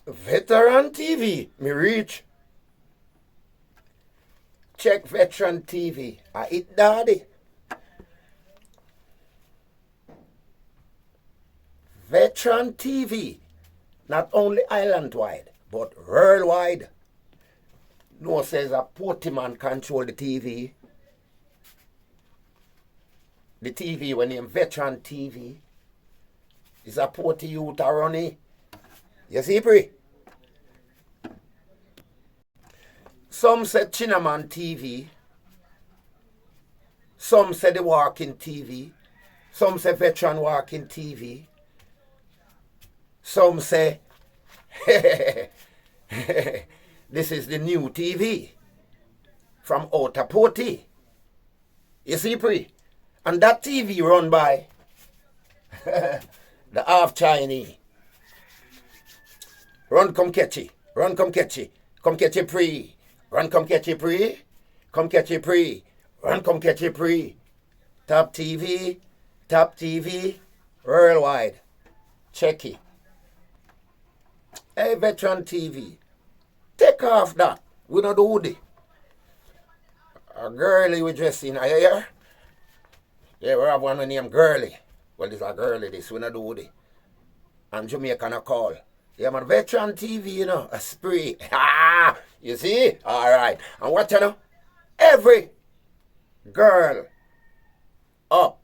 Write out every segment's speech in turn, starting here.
Veteran TV, me reach. Check Veteran TV. I eat daddy. Veteran TV. Not only island-wide, but worldwide. No says a porty man control the TV. The TV when named Veteran TV. Is a porty youth a runny. You see, pre? Some say Chinaman TV. Some say the Walking TV. Some say Veteran Walking TV. Some say, this is the new TV from Outer Porty. You see, pre? And that TV run by the half Chinese. Run come catchy. Run come catchy. Come catchy pre. Run come catchy pre. Come catchy pre. Run come catchy pre. Top TV. Top TV. Worldwide. Check it. Hey, Veteran TV. Take off that. We don't do it. A girlie we dressing. Are you here? Yeah, we have one named Girlie. Well, this is a girlie, this. We don't do it. And Jamaican a call. Yeah, man, Veteran TV, you know, a spree. Ah, you see? All right. And what you know? Every girl up.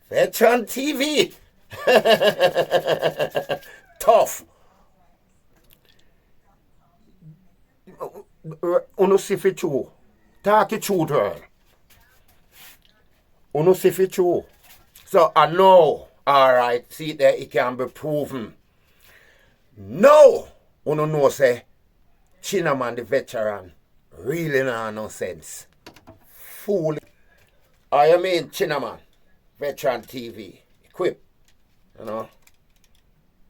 Veteran TV. Tough. Uno see fit true. Talk it true, girl. Uno see fit true. So I know. All right. See there, it can be proven. No, uno know say Chinaman the Veteran really no sense. Fool. I mean Chinaman, Veteran TV, equip, you know,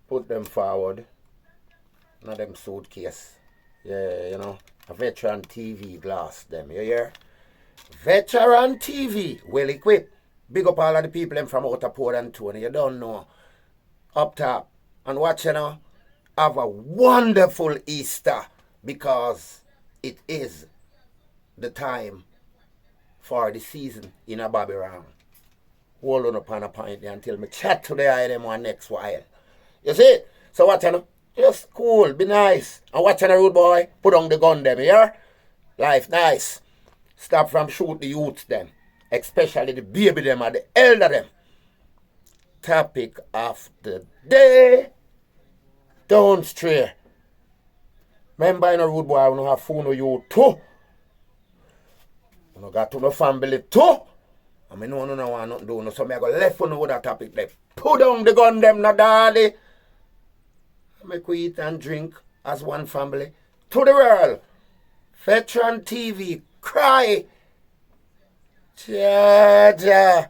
put them forward, not them suitcase. Yeah, you know, a Veteran TV glass them, you hear? Veteran TV, well equipped. Big up all of the people them from Outer Port and Tony, you don't know. Up top. And watch, you know, have a wonderful Easter because it is the time for the season in a Bobby Round. Hold on upon a pint there until me chat to the eye them one next while. You see? So what you know? Just cool, be nice. And watch on the road boy, put on the gun them, here. Life nice. Stop from shoot the youths them. Especially the baby them and the elder them. Topic of the day. Don't stray. Remember in a road boy, we don't have phone with you too. We don't got to no family too. I mean, no want nothing to do. So I go left on with that topic there. Put down the gun them, no daddy. Make we eat and drink as one family. To the world. Veteran TV. Cry. Jaja.